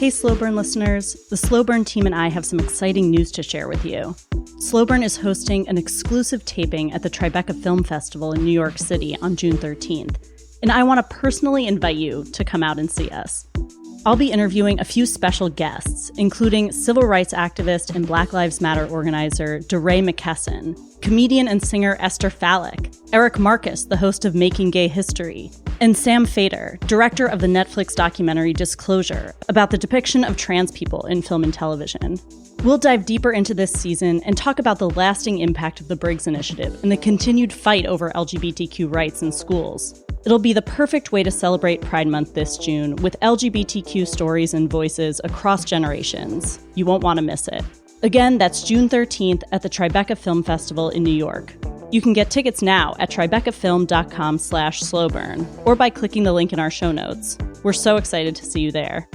Hey Slow Burn listeners, the Slow Burn team and I have some exciting news to share with you. Slow Burn is hosting an exclusive taping at the Tribeca Film Festival in New York City on June 13th, and I want to personally invite you to come out and see us. I'll be interviewing a few special guests, including civil rights activist and Black Lives Matter organizer DeRay McKesson, comedian and singer Esther Fallick, Eric Marcus, the host of Making Gay History, and Sam Feder, director of the Netflix documentary Disclosure, about the depiction of trans people in film and television. We'll dive deeper into this season and talk about the lasting impact of the Briggs Initiative and the continued fight over LGBTQ rights in schools. It'll be the perfect way to celebrate Pride Month this June with LGBTQ stories and voices across generations. You won't want to miss it. Again, that's June 13th at the Tribeca Film Festival in New York. You can get tickets now at tribecafilm.com/slowburn or by clicking the link in our show notes. We're so excited to see you there.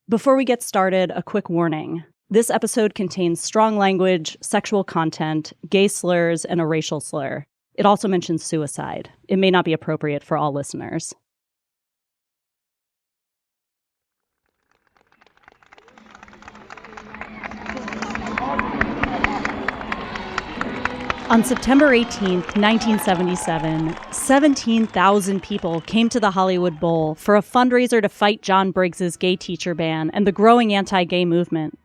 Before we get started, a quick warning. This episode contains strong language, sexual content, gay slurs, and a racial slur. It also mentions suicide. It may not be appropriate for all listeners. On September 18th, 1977, 17,000 people came to the Hollywood Bowl for a fundraiser to fight John Briggs's gay teacher ban and the growing anti-gay movement.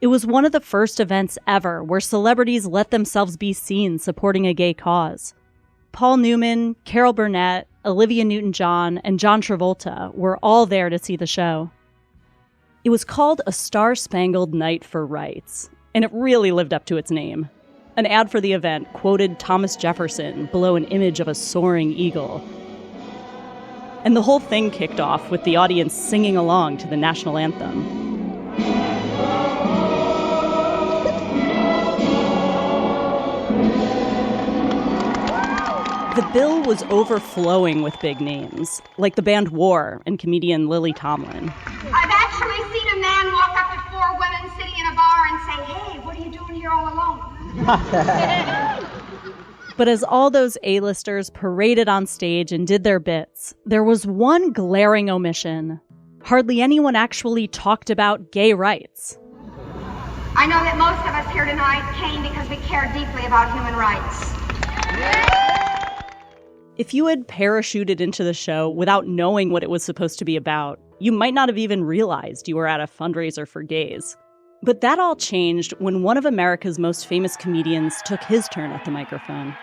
It was one of the first events ever where celebrities let themselves be seen supporting a gay cause. Paul Newman, Carol Burnett, Olivia Newton-John, and John Travolta were all there to see the show. It was called a Star-Spangled Night for Rights, and it really lived up to its name. An ad for the event quoted Thomas Jefferson below an image of a soaring eagle. And the whole thing kicked off with the audience singing along to the national anthem. The bill was overflowing with big names, like the band War and comedian Lily Tomlin. I've actually seen a man walk up to four women sitting in a bar and say, "Hey, what are you doing here all alone?" But as all those A-listers paraded on stage and did their bits, there was one glaring omission. Hardly anyone actually talked about gay rights. I know that most of us here tonight came because we care deeply about human rights. If you had parachuted into the show without knowing what it was supposed to be about, you might not have even realized you were at a fundraiser for gays. But that all changed when one of America's most famous comedians took his turn at the microphone.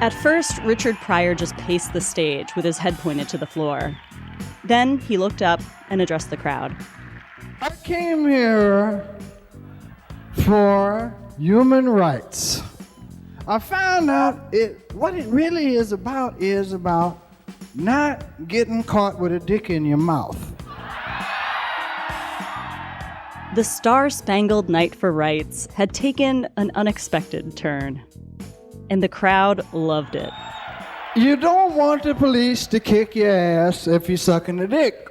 At first, Richard Pryor just paced the stage with his head pointed to the floor. Then he looked up and addressed the crowd. I came here for human rights. I found out what it really is about not getting caught with a dick in your mouth. The Star-Spangled Night for Rights had taken an unexpected turn, and the crowd loved it. You don't want the police to kick your ass if you're sucking a dick.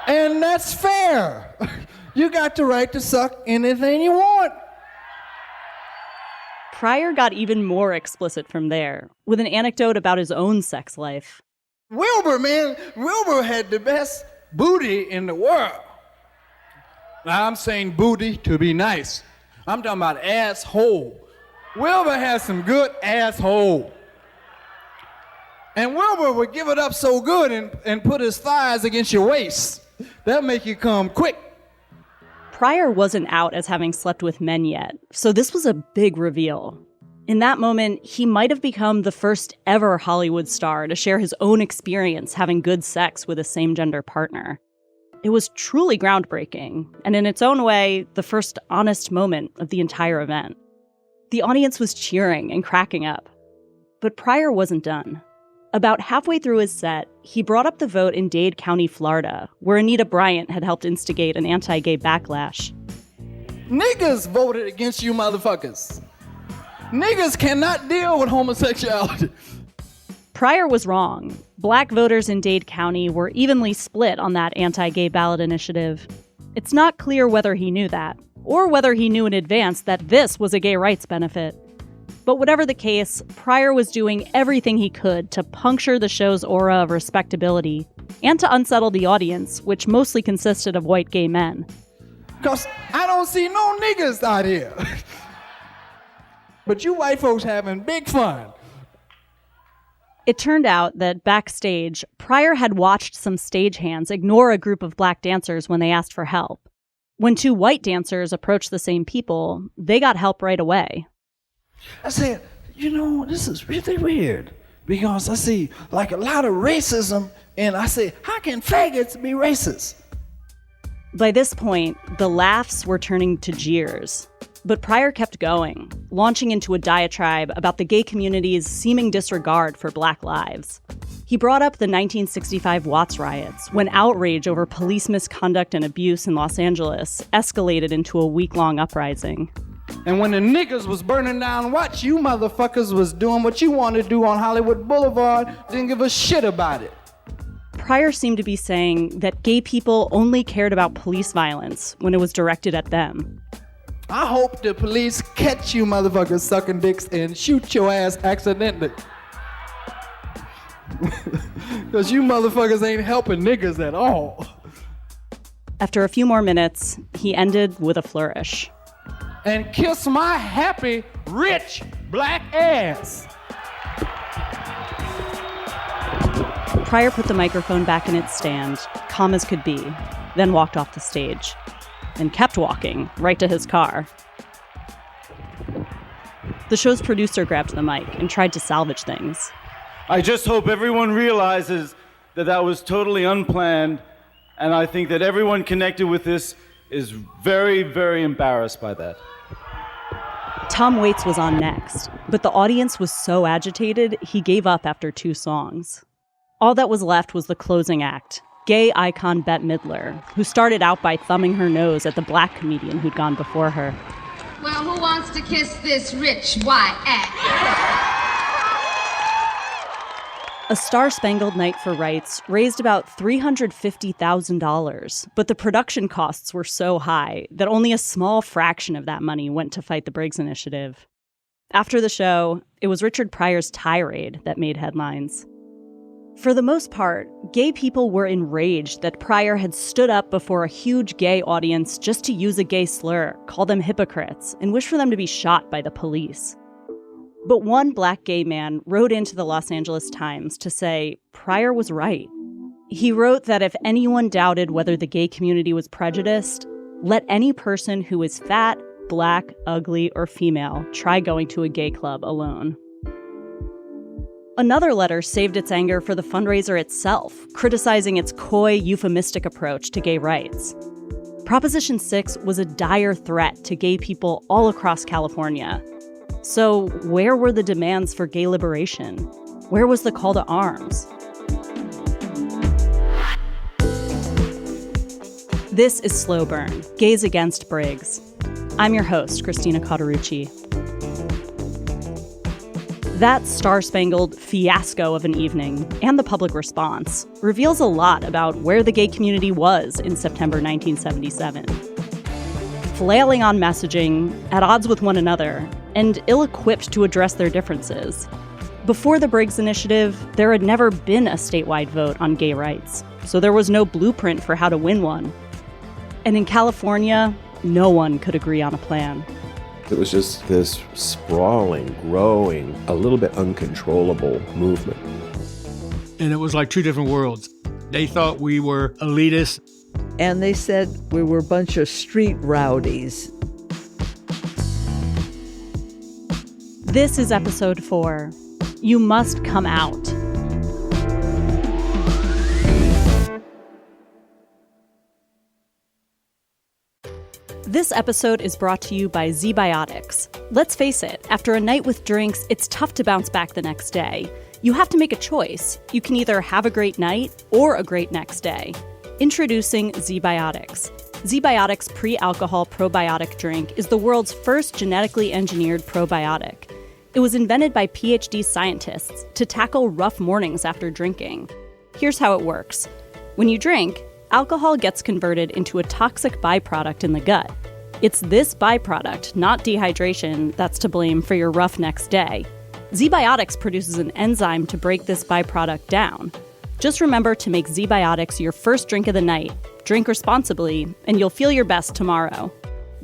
And that's fair. You got the right to suck anything you want. Pryor got even more explicit from there, with an anecdote about his own sex life. Wilbur had the best booty in the world. Now I'm saying booty to be nice. I'm talking about asshole. Wilbur has some good asshole. And Wilbur would give it up so good and put his thighs against your waist. That'll make you come quick. Pryor wasn't out as having slept with men yet, so this was a big reveal. In that moment, he might have become the first ever Hollywood star to share his own experience having good sex with a same-gender partner. It was truly groundbreaking, and in its own way, the first honest moment of the entire event. The audience was cheering and cracking up. But Pryor wasn't done. About halfway through his set, he brought up the vote in Dade County, Florida, where Anita Bryant had helped instigate an anti-gay backlash. Niggas voted against you motherfuckers. Niggas cannot deal with homosexuality. Pryor was wrong. Black voters in Dade County were evenly split on that anti-gay ballot initiative. It's not clear whether he knew that, or whether he knew in advance that this was a gay rights benefit. But whatever the case, Pryor was doing everything he could to puncture the show's aura of respectability and to unsettle the audience, which mostly consisted of white gay men. Because I don't see no niggas out here. But you white folks having big fun. It turned out that backstage, Pryor had watched some stagehands ignore a group of black dancers when they asked for help. When two white dancers approached the same people, they got help right away. I said, this is really weird. Because I see like a lot of racism, and I say, how can faggots be racist? By this point, the laughs were turning to jeers. But Pryor kept going, launching into a diatribe about the gay community's seeming disregard for black lives. He brought up the 1965 Watts riots, when outrage over police misconduct and abuse in Los Angeles escalated into a week-long uprising. And when the niggas was burning down Watts, you motherfuckers was doing what you wanted to do on Hollywood Boulevard, didn't give a shit about it. Pryor seemed to be saying that gay people only cared about police violence when it was directed at them. I hope the police catch you motherfuckers sucking dicks and shoot your ass accidentally. Because you motherfuckers ain't helping niggas at all. After a few more minutes, he ended with a flourish. And kiss my happy, rich, black ass. Pryor put the microphone back in its stand, calm as could be, then walked off the stage. And kept walking, right to his car. The show's producer grabbed the mic and tried to salvage things. I just hope everyone realizes that was totally unplanned, and I think that everyone connected with this is very, very embarrassed by that. Tom Waits was on next, but the audience was so agitated, he gave up after 2 songs. All that was left was the closing act, gay icon Bette Midler, who started out by thumbing her nose at the black comedian who'd gone before her. Well, who wants to kiss this rich white ass? A Star-Spangled Night for Rights raised about $350,000, but the production costs were so high that only a small fraction of that money went to fight the Briggs Initiative. After the show, it was Richard Pryor's tirade that made headlines. For the most part, gay people were enraged that Pryor had stood up before a huge gay audience just to use a gay slur, call them hypocrites, and wish for them to be shot by the police. But one black gay man wrote into the Los Angeles Times to say Pryor was right. He wrote that if anyone doubted whether the gay community was prejudiced, let any person who is fat, black, ugly, or female try going to a gay club alone. Another letter saved its anger for the fundraiser itself, criticizing its coy, euphemistic approach to gay rights. Proposition 6 was a dire threat to gay people all across California. So where were the demands for gay liberation? Where was the call to arms? This is Slow Burn, Gays Against Briggs. I'm your host, Christina Cauterucci. That star-spangled fiasco of an evening and the public response reveals a lot about where the gay community was in September 1977. Flailing on messaging, at odds with one another, and ill-equipped to address their differences. Before the Briggs Initiative, there had never been a statewide vote on gay rights, so there was no blueprint for how to win one. And in California, no one could agree on a plan. It was just this sprawling, growing, a little bit uncontrollable movement. And it was like 2 different worlds. They thought we were elitists. And they said we were a bunch of street rowdies. This is episode 4. You Must Come Out. This episode is brought to you by Z-Biotics. Let's face it, after a night with drinks, it's tough to bounce back the next day. You have to make a choice. You can either have a great night or a great next day. Introducing Z-Biotics. Z-Biotics pre-alcohol probiotic drink is the world's first genetically engineered probiotic. It was invented by PhD scientists to tackle rough mornings after drinking. Here's how it works. When you drink, alcohol gets converted into a toxic byproduct in the gut. It's this byproduct, not dehydration, that's to blame for your rough next day. Z-Biotics produces an enzyme to break this byproduct down. Just remember to make Z-Biotics your first drink of the night. Drink responsibly, and you'll feel your best tomorrow.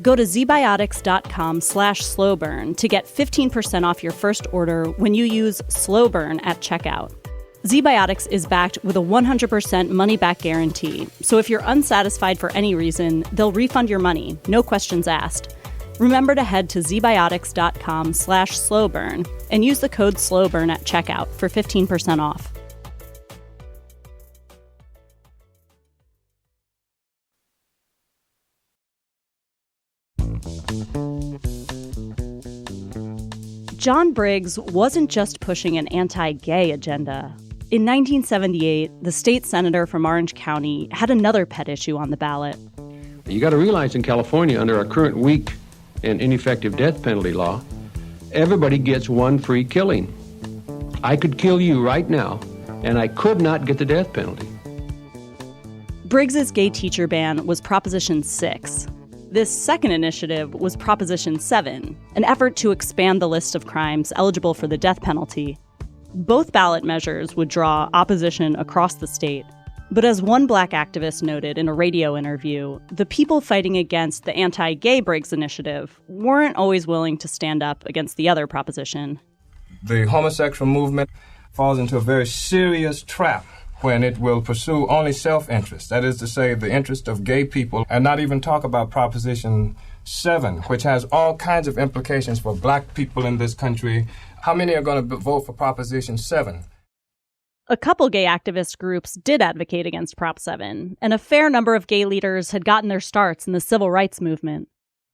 Go to zbiotics.com/slowburn to get 15% off your first order when you use slowburn at checkout. Z-Biotics is backed with a 100% money-back guarantee, so if you're unsatisfied for any reason, they'll refund your money, no questions asked. Remember to head to zbiotics.com/slowburn and use the code slowburn at checkout for 15% off. John Briggs wasn't just pushing an anti-gay agenda. In 1978, the state senator from Orange County had another pet issue on the ballot. You got to realize in California, under our current weak and ineffective death penalty law, everybody gets one free killing. I could kill you right now, and I could not get the death penalty. Briggs's gay teacher ban was Proposition 6. This second initiative was Proposition 7, an effort to expand the list of crimes eligible for the death penalty. Both ballot measures would draw opposition across the state. But as one black activist noted in a radio interview, the people fighting against the anti-gay Briggs initiative weren't always willing to stand up against the other proposition. The homosexual movement falls into a very serious trap when it will pursue only self-interest, that is to say, the interest of gay people, and not even talk about Proposition 7, which has all kinds of implications for black people in this country. How many are going to vote for Proposition 7? A couple gay activist groups did advocate against Prop 7, and a fair number of gay leaders had gotten their starts in the civil rights movement.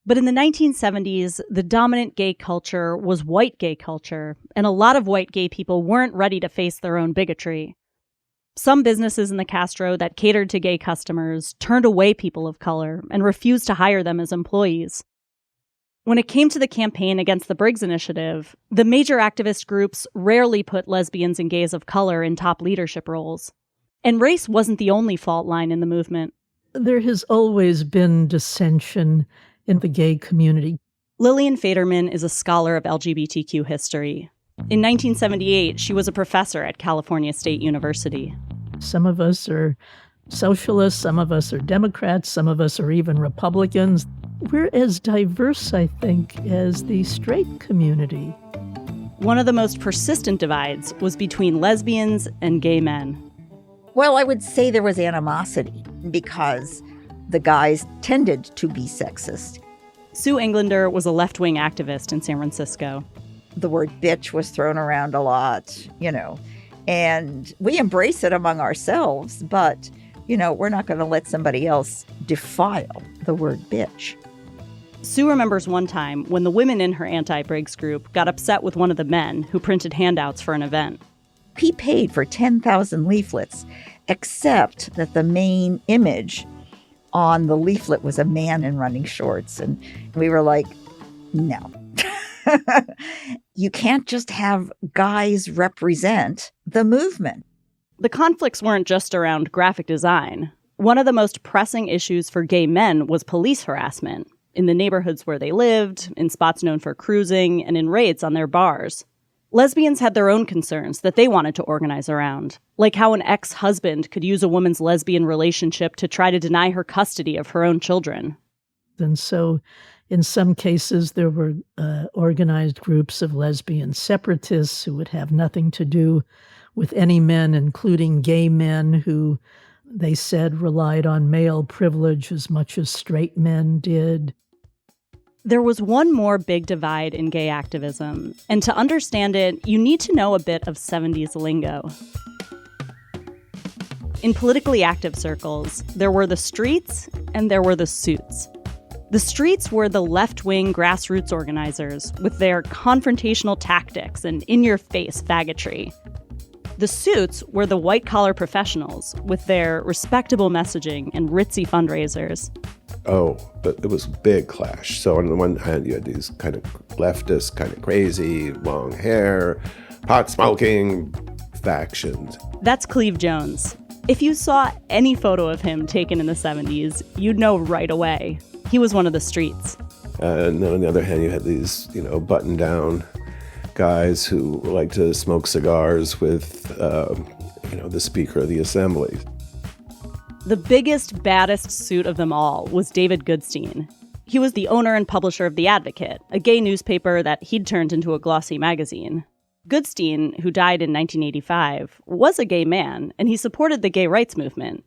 But in the 1970s, the dominant gay culture was white gay culture, and a lot of white gay people weren't ready to face their own bigotry. Some businesses in the Castro that catered to gay customers turned away people of color and refused to hire them as employees. When it came to the campaign against the Briggs Initiative, the major activist groups rarely put lesbians and gays of color in top leadership roles. And race wasn't the only fault line in the movement. There has always been dissension in the gay community. Lillian Faderman is a scholar of LGBTQ history. In 1978, she was a professor at California State University. Some of us are socialists, some of us are Democrats, some of us are even Republicans. We're as diverse, I think, as the straight community. One of the most persistent divides was between lesbians and gay men. Well, I would say there was animosity because the guys tended to be sexist. Sue Englander was a left-wing activist in San Francisco. The word bitch was thrown around a lot, and we embrace it among ourselves, but, we're not going to let somebody else defile the word bitch. Sue remembers one time when the women in her anti-Briggs group got upset with one of the men who printed handouts for an event. He paid for 10,000 leaflets, except that the main image on the leaflet was a man in running shorts. And we were like, no. You can't just have guys represent the movement. The conflicts weren't just around graphic design. One of the most pressing issues for gay men was police harassment in the neighborhoods where they lived, in spots known for cruising, and in raids on their bars. Lesbians had their own concerns that they wanted to organize around, like how an ex-husband could use a woman's lesbian relationship to try to deny her custody of her own children. And so in some cases, there were organized groups of lesbian separatists who would have nothing to do with any men, including gay men who, they said, relied on male privilege as much as straight men did. There was one more big divide in gay activism, and to understand it, you need to know a bit of 70s lingo. In politically active circles, there were the streets and there were the suits. The streets were the left-wing grassroots organizers with their confrontational tactics and in-your-face faggotry. The suits were the white-collar professionals with their respectable messaging and ritzy fundraisers. Oh, but it was a big clash. So on the one hand, you had these kind of leftist, kind of crazy, long hair, pot-smoking factions. That's Cleve Jones. If you saw any photo of him taken in the 70s, you'd know right away. He was one of the streets. And then on the other hand, you had these, button-down guys who like to smoke cigars with, the Speaker of the Assembly. The biggest, baddest suit of them all was David Goodstein. He was the owner and publisher of The Advocate, a gay newspaper that he'd turned into a glossy magazine. Goodstein, who died in 1985, was a gay man, and he supported the gay rights movement.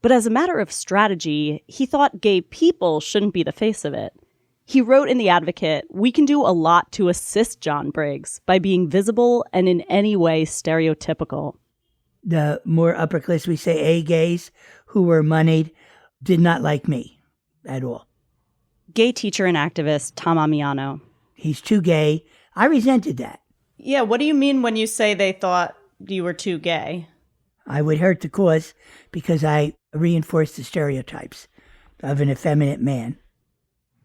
But as a matter of strategy, he thought gay people shouldn't be the face of it. He wrote in The Advocate, "We can do a lot to assist John Briggs by being visible and in any way stereotypical." The more upper class, we say A gays, who were moneyed, did not like me at all. Gay teacher and activist Tom Amiano. He's too gay. I resented that. Yeah, what do you mean when you say they thought you were too gay? I would hurt the cause because I reinforced the stereotypes of an effeminate man.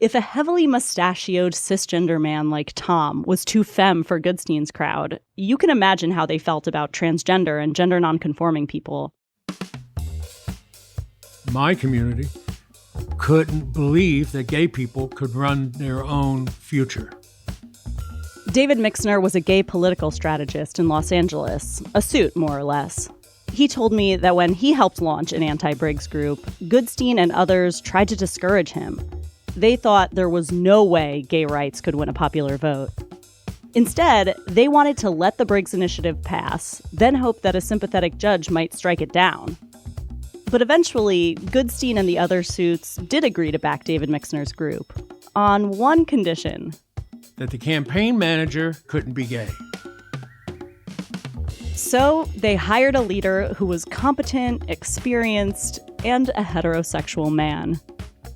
If a heavily mustachioed cisgender man like Tom was too femme for Goodstein's crowd, you can imagine how they felt about transgender and gender nonconforming people. My community couldn't believe that gay people could run their own future. David Mixner was a gay political strategist in Los Angeles, a suit more or less. He told me that when he helped launch an anti-Briggs group, Goodstein and others tried to discourage him. They thought there was no way gay rights could win a popular vote. Instead, they wanted to let the Briggs Initiative pass, then hope that a sympathetic judge might strike it down. But eventually, Goodstein and the other suits did agree to back David Mixner's group, on one condition. That the campaign manager couldn't be gay. So they hired a leader who was competent, experienced, and a heterosexual man.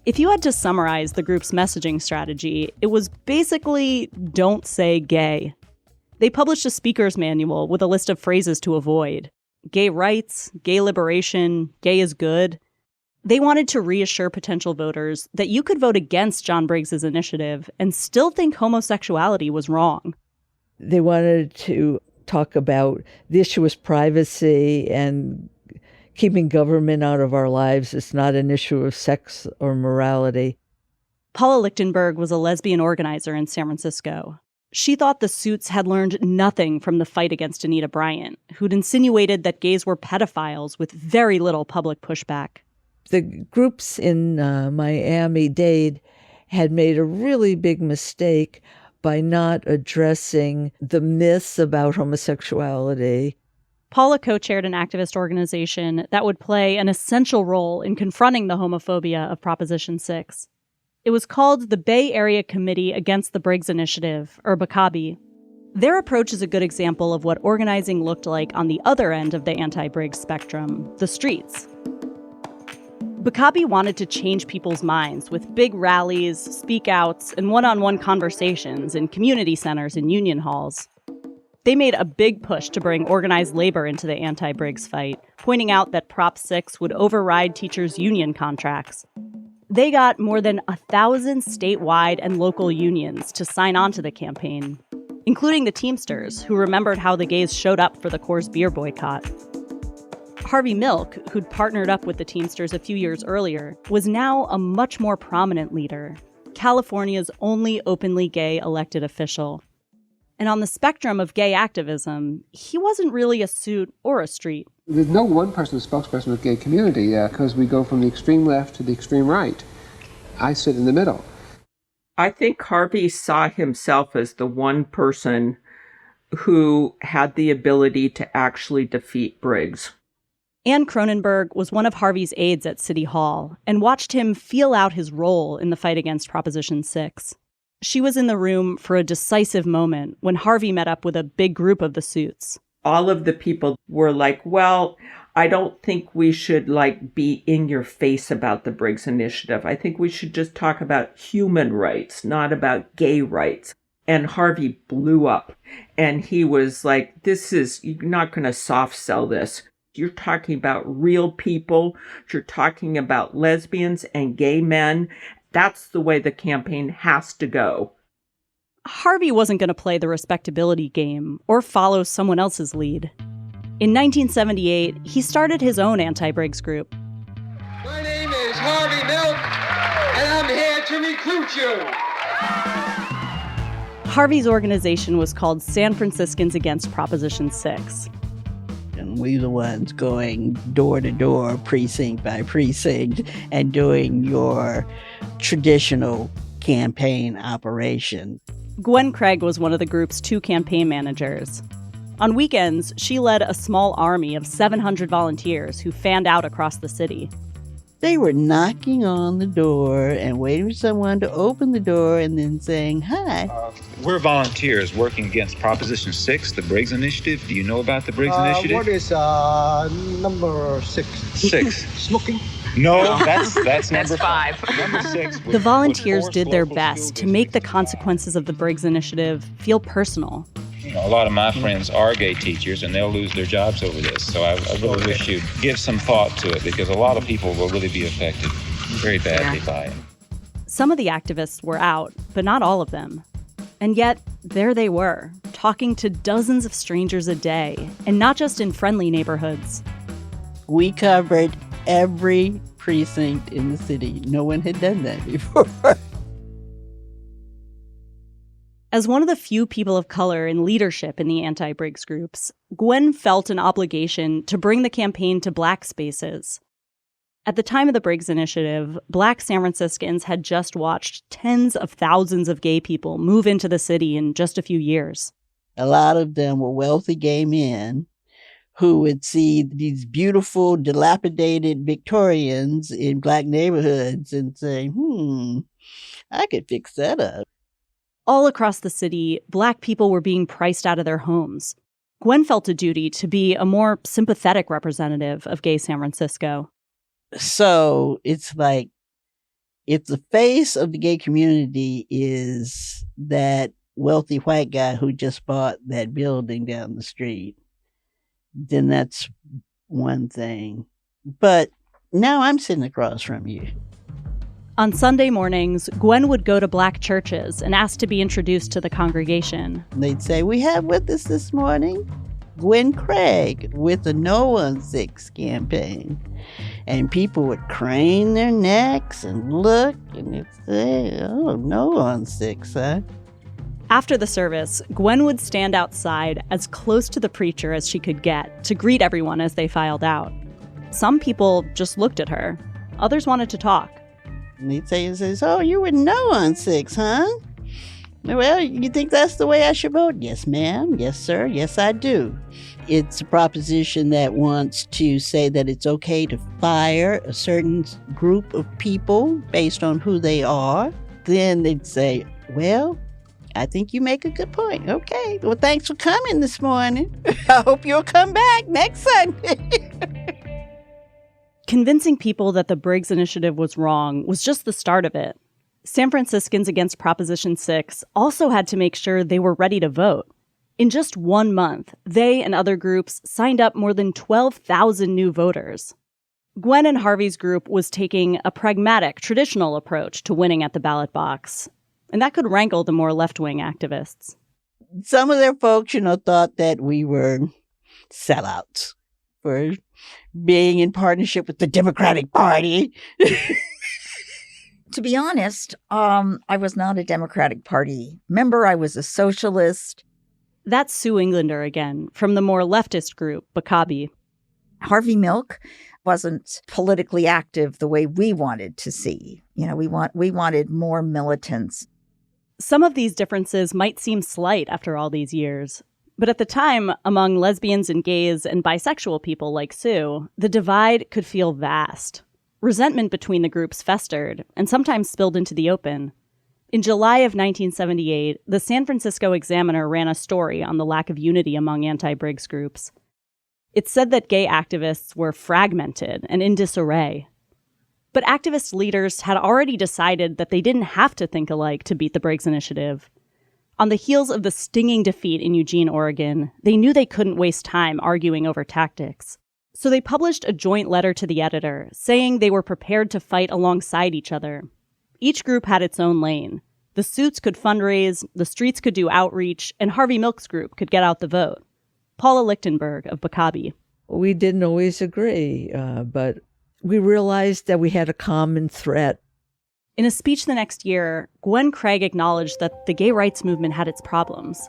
If you had to summarize the group's messaging strategy, it was basically don't say gay. They published a speaker's manual with a list of phrases to avoid. Gay rights, gay liberation, gay is good. They wanted to reassure potential voters that you could vote against John Briggs' initiative and still think homosexuality was wrong. They wanted to talk about the issue was privacy and keeping government out of our lives. It's not an issue of sex or morality. Paula Lichtenberg was a lesbian organizer in San Francisco. She thought the suits had learned nothing from the fight against Anita Bryant, who'd insinuated that gays were pedophiles with very little public pushback. The groups in Miami-Dade had made a really big mistake by not addressing the myths about homosexuality. Paula co-chaired an activist organization that would play an essential role in confronting the homophobia of Proposition 6. It was called the Bay Area Committee Against the Briggs Initiative, or BACABI. Their approach is a good example of what organizing looked like on the other end of the anti-Briggs spectrum, the streets. BACABI wanted to change people's minds with big rallies, speak-outs, and one-on-one conversations in community centers and union halls. They made a big push to bring organized labor into the anti-Briggs fight, pointing out that Prop 6 would override teachers' union contracts. They got more than 1,000 statewide and local unions to sign on to the campaign, including the Teamsters, who remembered how the gays showed up for the Coors beer boycott. Harvey Milk, who'd partnered up with the Teamsters a few years earlier, was now a much more prominent leader, California's only openly gay elected official. And on the spectrum of gay activism, he wasn't really a suit or a street. There's no one person who's spokesperson of the gay community because we go from the extreme left to the extreme right. I sit in the middle. I think Harvey saw himself as the one person who had the ability to actually defeat Briggs. Ann Cronenberg was one of Harvey's aides at City Hall and watched him feel out his role in the fight against Proposition 6. She was in the room for a decisive moment when Harvey met up with a big group of the suits. All of the people were like, well, I don't think we should be in your face about the Briggs Initiative. I think we should just talk about human rights, not about gay rights. And Harvey blew up and he was like, you're not going to soft sell this. You're talking about real people. You're talking about lesbians and gay men. That's the way the campaign has to go. Harvey wasn't going to play the respectability game or follow someone else's lead. In 1978, he started his own anti-Briggs group. My name is Harvey Milk, and I'm here future. Harvey's organization was called San Franciscans Against Proposition 6. And we were the ones going door to door, precinct by precinct, and doing your traditional campaign operation. Gwen Craig was one of the group's 2 campaign managers. On weekends, she led a small army of 700 volunteers who fanned out across the city. They were knocking on the door and waiting for someone to open the door and then saying, hi. We're volunteers working against Proposition 6, the Briggs Initiative. Do you know about the Briggs Initiative? What is number 6? 6. Smoking? No, that's number 5. Number 6. The volunteers did their best to make the consequences of the Briggs Initiative feel personal. You know, a lot of my friends are gay teachers, and they'll lose their jobs over this. So I really wish you'd give some thought to it, because a lot of people will really be affected very badly by it. Some of the activists were out, but not all of them. And yet, there they were, talking to dozens of strangers a day, and not just in friendly neighborhoods. We covered every precinct in the city. No one had done that before. As one of the few people of color in leadership in the anti-Briggs groups, Gwen felt an obligation to bring the campaign to Black spaces. At the time of the Briggs Initiative, Black San Franciscans had just watched tens of thousands of gay people move into the city in just a few years. A lot of them were wealthy gay men who would see these beautiful, dilapidated Victorians in Black neighborhoods and say, I could fix that up. All across the city, Black people were being priced out of their homes. Gwen felt a duty to be a more sympathetic representative of gay San Francisco. So it's like, if the face of the gay community is that wealthy white guy who just bought that building down the street, then that's one thing. But now I'm sitting across from you. On Sunday mornings, Gwen would go to Black churches and ask to be introduced to the congregation. They'd say, we have with us this morning Gwen Craig with the No on 6 campaign. And people would crane their necks and look and they'd say, oh, No on 6, huh? After the service, Gwen would stand outside as close to the preacher as she could get to greet everyone as they filed out. Some people just looked at her. Others wanted to talk. And he'd say, oh, you were No on 6, huh? Well, you think that's the way I should vote? Yes, ma'am. Yes, sir. Yes, I do. It's a proposition that wants to say that it's okay to fire a certain group of people based on who they are. Then they'd say, well, I think you make a good point. Okay. Well, thanks for coming this morning. I hope you'll come back next Sunday. Convincing people that the Briggs Initiative was wrong was just the start of it. San Franciscans Against Proposition 6 also had to make sure they were ready to vote. In just 1 month, they and other groups signed up more than 12,000 new voters. Gwen and Harvey's group was taking a pragmatic, traditional approach to winning at the ballot box, and that could rankle the more left-wing activists. Some of their folks, thought that we were sellouts for being in partnership with the Democratic Party. To be honest, I was not a Democratic Party member. I was a socialist. That's Sue Englander again, from the more leftist group, Bakabi. Harvey Milk wasn't politically active the way we wanted to see. We wanted more militants. Some of these differences might seem slight after all these years. But at the time, among lesbians and gays and bisexual people like Sue, the divide could feel vast. Resentment between the groups festered and sometimes spilled into the open. In July of 1978, the San Francisco Examiner ran a story on the lack of unity among anti-Briggs groups. It said that gay activists were fragmented and in disarray. But activist leaders had already decided that they didn't have to think alike to beat the Briggs Initiative. On the heels of the stinging defeat in Eugene, Oregon, they knew they couldn't waste time arguing over tactics. So they published a joint letter to the editor saying they were prepared to fight alongside each other. Each group had its own lane. The suits could fundraise, the streets could do outreach, and Harvey Milk's group could get out the vote. Paula Lichtenberg of Bakabi. We didn't always agree, but we realized that we had a common threat. In a speech the next year, Gwen Craig acknowledged that the gay rights movement had its problems.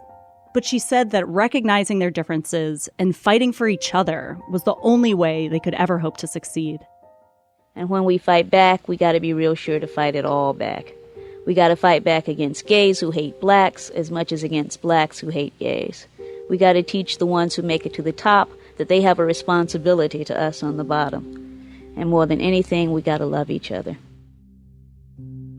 But she said that recognizing their differences and fighting for each other was the only way they could ever hope to succeed. And when we fight back, we got to be real sure to fight it all back. We got to fight back against gays who hate blacks as much as against blacks who hate gays. We got to teach the ones who make it to the top that they have a responsibility to us on the bottom. And more than anything, we got to love each other.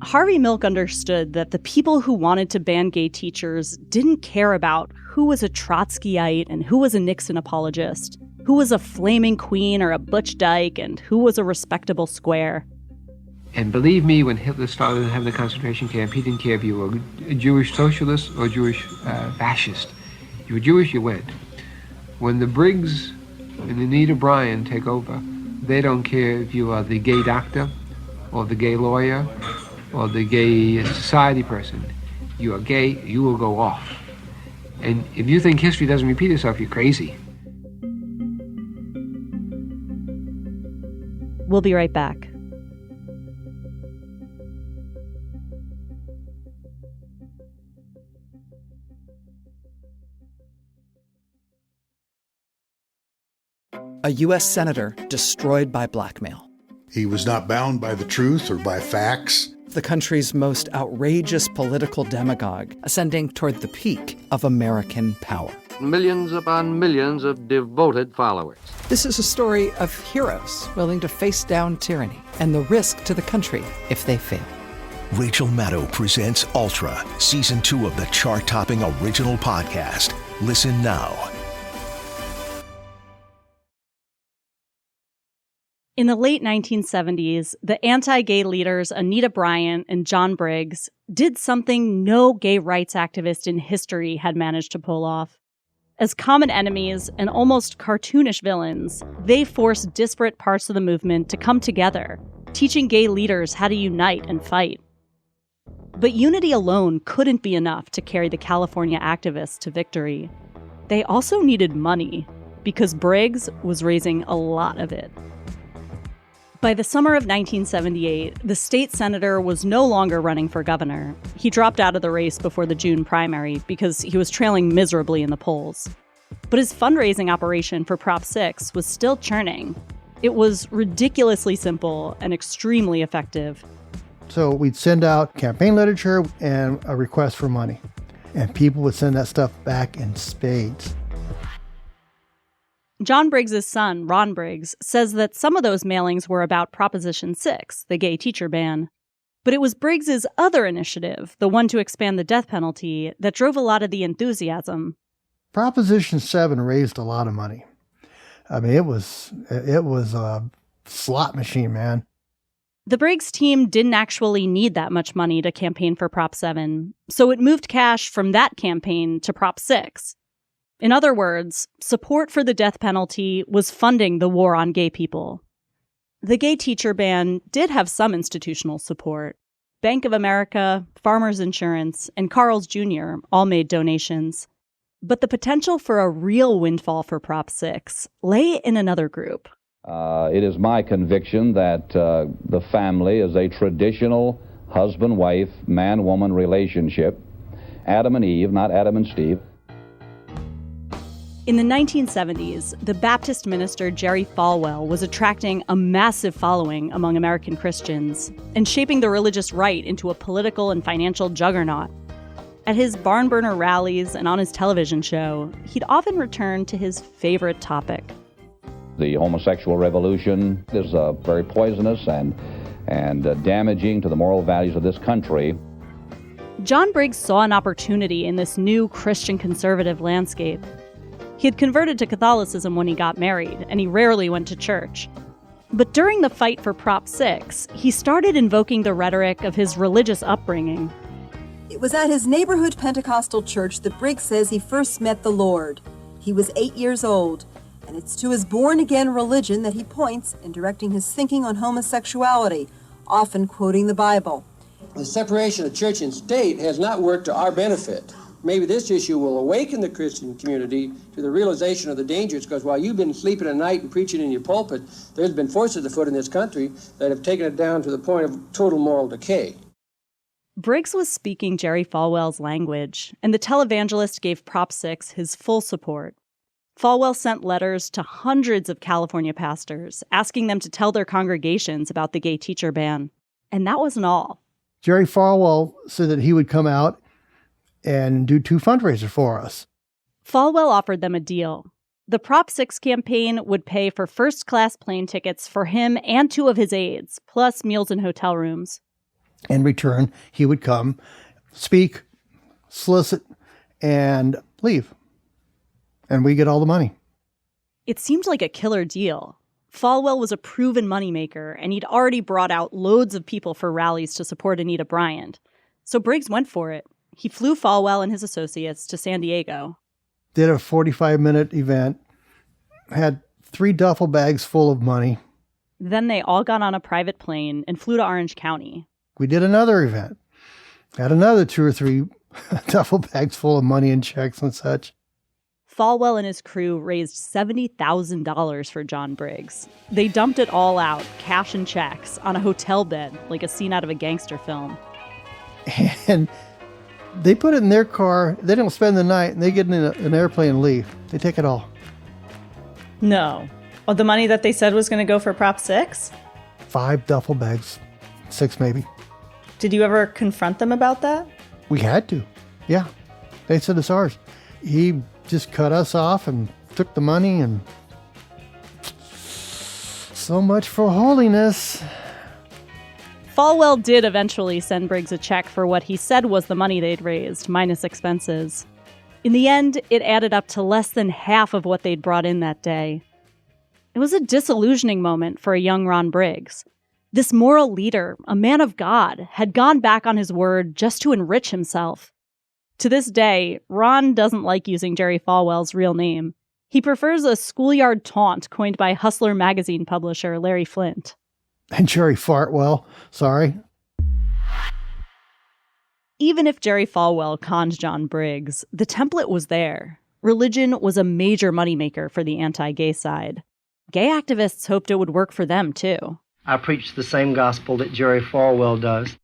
Harvey Milk understood that the people who wanted to ban gay teachers didn't care about who was a Trotskyite and who was a Nixon apologist, who was a flaming queen or a butch dyke, and who was a respectable square. And believe me, when Hitler started having the concentration camp, he didn't care if you were a Jewish socialist or Jewish fascist. You were Jewish, you went. When the Briggs and Anita Bryan take over, they don't care if you are the gay doctor or the gay lawyer or the gay society person. You are gay, you will go off. And if you think history doesn't repeat itself, you're crazy. We'll be right back. A U.S. senator destroyed by blackmail. He was not bound by the truth or by facts. The country's most outrageous political demagogue, ascending toward the peak of American power. Millions upon millions of devoted followers. This is a story of heroes willing to face down tyranny and the risk to the country if they fail. Rachel Maddow presents Ultra, Season 2 of the chart-topping original podcast. Listen now. In the late 1970s, the anti-gay leaders Anita Bryant and John Briggs did something no gay rights activist in history had managed to pull off. As common enemies and almost cartoonish villains, they forced disparate parts of the movement to come together, teaching gay leaders how to unite and fight. But unity alone couldn't be enough to carry the California activists to victory. They also needed money, because Briggs was raising a lot of it. By the summer of 1978, the state senator was no longer running for governor. He dropped out of the race before the June primary because he was trailing miserably in the polls. But his fundraising operation for Prop 6 was still churning. It was ridiculously simple and extremely effective. So we'd send out campaign literature and a request for money. And people would send that stuff back in spades. John Briggs' son, Ron Briggs, says that some of those mailings were about Proposition 6, the gay teacher ban. But it was Briggs' other initiative, the one to expand the death penalty, that drove a lot of the enthusiasm. Proposition 7 raised a lot of money. I mean, it was a slot machine, man. The Briggs team didn't actually need that much money to campaign for Prop 7, so it moved cash from that campaign to Prop 6. In other words, support for the death penalty was funding the war on gay people. The gay teacher ban did have some institutional support. Bank of America, Farmers Insurance, and Carl's Jr. all made donations. But the potential for a real windfall for Prop 6 lay in another group. It is my conviction that the family is a traditional husband-wife, man-woman relationship. Adam and Eve, not Adam and Steve. In the 1970s, the Baptist minister Jerry Falwell was attracting a massive following among American Christians and shaping the religious right into a political and financial juggernaut. At his barn burner rallies and on his television show, he'd often return to his favorite topic. The homosexual revolution is very poisonous and damaging to the moral values of this country. John Briggs saw an opportunity in this new Christian conservative landscape. He had converted to Catholicism when he got married, and he rarely went to church. But during the fight for Prop 6, he started invoking the rhetoric of his religious upbringing. It was at his neighborhood Pentecostal church that Briggs says he first met the Lord. He was 8 years old, and it's to his born-again religion that he points in directing his thinking on homosexuality, often quoting the Bible. The separation of church and state has not worked to our benefit. Maybe this issue will awaken the Christian community to the realization of the dangers, because while you've been sleeping at night and preaching in your pulpit, there's been forces afoot in this country that have taken it down to the point of total moral decay. Briggs was speaking Jerry Falwell's language, and the televangelist gave Prop 6 his full support. Falwell sent letters to hundreds of California pastors, asking them to tell their congregations about the gay teacher ban. And that wasn't all. Jerry Falwell said that he would come out and do 2 fundraisers for us. Falwell offered them a deal. The Prop 6 campaign would pay for first-class plane tickets for him and 2 of his aides, plus meals and hotel rooms. In return, he would come, speak, solicit, and leave. And we get all the money. It seemed like a killer deal. Falwell was a proven moneymaker, and he'd already brought out loads of people for rallies to support Anita Bryant. So Briggs went for it. He flew Falwell and his associates to San Diego. Did a 45-minute event, had 3 duffel bags full of money. Then they all got on a private plane and flew to Orange County. We did another event, had another 2 or 3 duffel bags full of money and checks and such. Falwell and his crew raised $70,000 for John Briggs. They dumped it all out, cash and checks, on a hotel bed, like a scene out of a gangster film. And they put it in their car. They don't spend the night, and they get in an airplane and leave. They take it all. No. Oh, the money that they said was going to go for Prop 6? 5 duffel bags, 6 maybe. Did you ever confront them about that? We had to. Yeah. They said it's ours. He just cut us off and took the money, and so much for holiness. Falwell did eventually send Briggs a check for what he said was the money they'd raised, minus expenses. In the end, it added up to less than half of what they'd brought in that day. It was a disillusioning moment for a young Ron Briggs. This moral leader, a man of God, had gone back on his word just to enrich himself. To this day, Ron doesn't like using Jerry Falwell's real name. He prefers a schoolyard taunt coined by Hustler magazine publisher Larry Flint. And Jerry Fartwell, sorry. Even if Jerry Falwell conned John Briggs, the template was there. Religion was a major moneymaker for the anti-gay side. Gay activists hoped it would work for them, too. I preach the same gospel that Jerry Falwell does.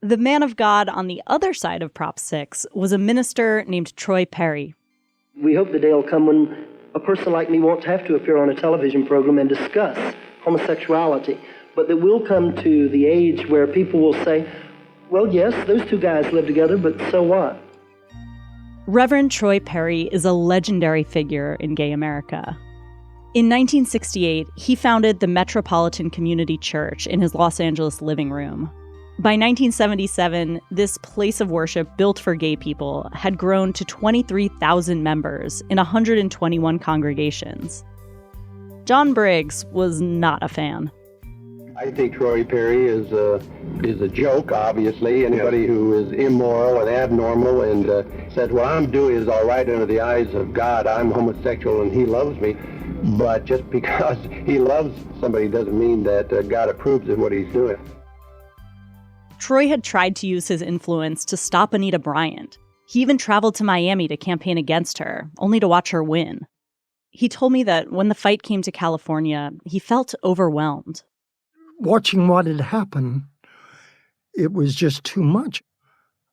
The man of God on the other side of Prop 6 was a minister named Troy Perry. We hope the day will come when a person like me won't have to appear on a television program and discuss homosexuality, but that we'll come to the age where people will say, well, yes, those 2 guys live together, but so what? Reverend Troy Perry is a legendary figure in gay America. In 1968, he founded the Metropolitan Community Church in his Los Angeles living room. By 1977, this place of worship built for gay people had grown to 23,000 members in 121 congregations. John Briggs was not a fan. I think Troy Perry is a joke, obviously. Anybody who is immoral and abnormal and says, what I'm doing is all right under the eyes of God. I'm homosexual and he loves me. But just because he loves somebody doesn't mean that God approves of what he's doing. Troy had tried to use his influence to stop Anita Bryant. He even traveled to Miami to campaign against her, only to watch her win. He told me that when the fight came to California, he felt overwhelmed. Watching what had happened, it was just too much.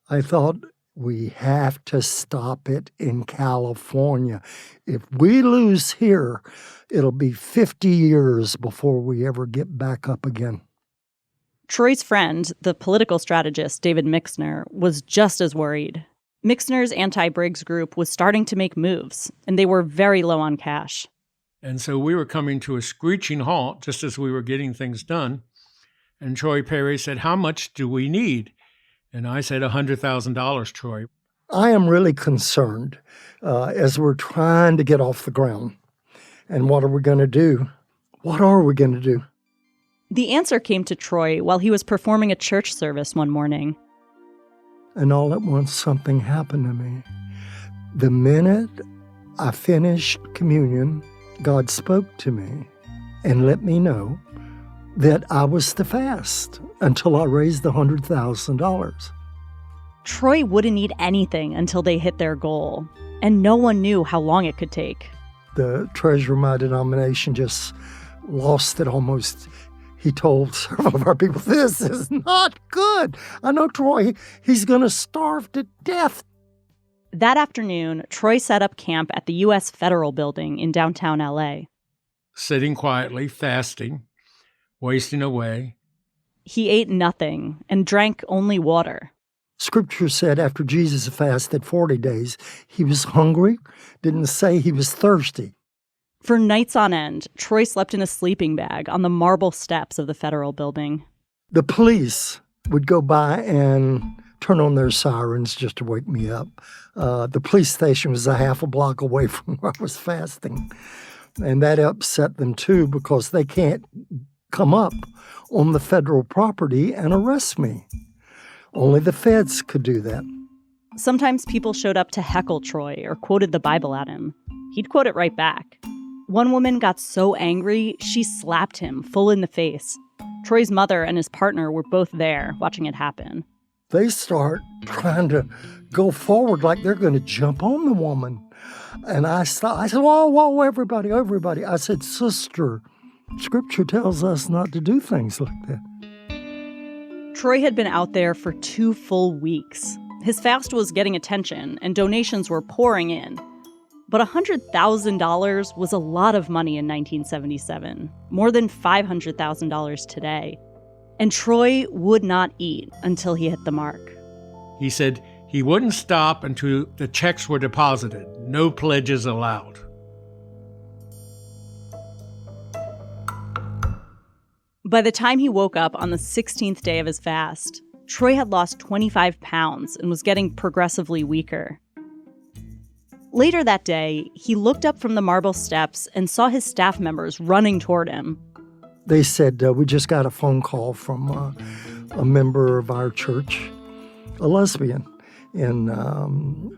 I thought, we have to stop it in California. If we lose here, it'll be 50 years before we ever get back up again. Troy's friend, the political strategist David Mixner, was just as worried. Mixner's anti-Briggs group was starting to make moves, and they were very low on cash. And so we were coming to a screeching halt just as we were getting things done. And Troy Perry said, how much do we need? And I said, $100,000, Troy. I am really concerned as we're trying to get off the ground. And what are we going to do? What are we going to do? The answer came to Troy while he was performing a church service one morning. And all at once, something happened to me. The minute I finished communion, God spoke to me and let me know that I was to fast until I raised the $100,000. Troy wouldn't eat anything until they hit their goal, and no one knew how long it could take. The treasurer of my denomination just lost it almost. He told several of our people, this is not good. I know Troy, he's going to starve to death. That afternoon, Troy set up camp at the U.S. Federal Building in downtown L.A. Sitting quietly, fasting, wasting away. He ate nothing and drank only water. Scripture said after Jesus fasted 40 days, he was hungry, didn't say he was thirsty. For nights on end, Troy slept in a sleeping bag on the marble steps of the Federal Building. The police would go by and turn on their sirens just to wake me up. The police station was a half a block away from where I was fasting. And that upset them too, because they can't come up on the federal property and arrest me. Only the feds could do that. Sometimes people showed up to heckle Troy or quoted the Bible at him. He'd quote it right back. One woman got so angry, she slapped him full in the face. Troy's mother and his partner were both there, watching it happen. They start trying to go forward like they're going to jump on the woman. And I said, whoa, everybody. I said, sister, Scripture tells us not to do things like that. Troy had been out there for 2 full weeks. His fast was getting attention, and donations were pouring in. But $100,000 was a lot of money in 1977, more than $500,000 today. And Troy would not eat until he hit the mark. He said he wouldn't stop until the checks were deposited. No pledges allowed. By the time he woke up on the 16th day of his fast, Troy had lost 25 pounds and was getting progressively weaker. Later that day, he looked up from the marble steps and saw his staff members running toward him. They said, we just got a phone call from a member of our church, a lesbian in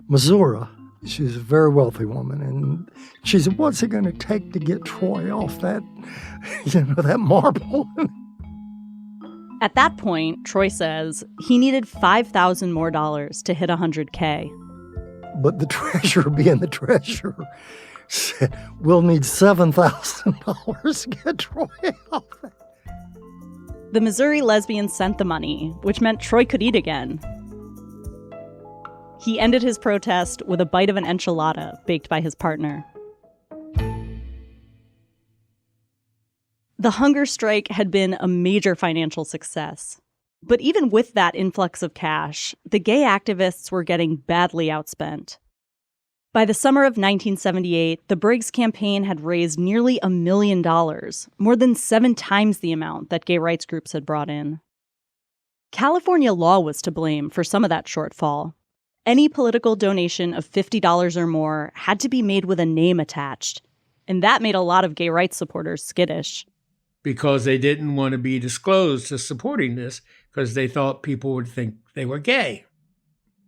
Missouri. She's a very wealthy woman. And she said, what's it going to take to get Troy off that, that marble? At that point, Troy says, he needed $5,000 more to hit $100K. But the treasurer, being the treasurer, said, we'll need $7,000 to get Troy off that. The Missouri lesbian sent the money, which meant Troy could eat again. He ended his protest with a bite of an enchilada baked by his partner. The hunger strike had been a major financial success. But even with that influx of cash, the gay activists were getting badly outspent. By the summer of 1978, the Briggs campaign had raised nearly $1 million, more than 7 times the amount that gay rights groups had brought in. California law was to blame for some of that shortfall. Any political donation of $50 or more had to be made with a name attached, and that made a lot of gay rights supporters skittish. Because they didn't want to be disclosed as supporting this, because they thought people would think they were gay.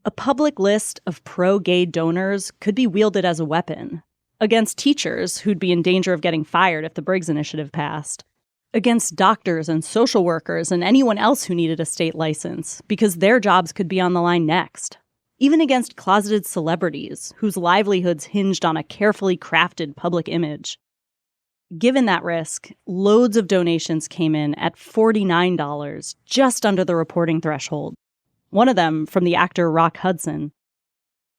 A public list of pro-gay donors could be wielded as a weapon against teachers who'd be in danger of getting fired if the Briggs Initiative passed, against doctors and social workers and anyone else who needed a state license, because their jobs could be on the line next, even against closeted celebrities whose livelihoods hinged on a carefully crafted public image. Given that risk, loads of donations came in at $49, just under the reporting threshold. One of them from the actor Rock Hudson.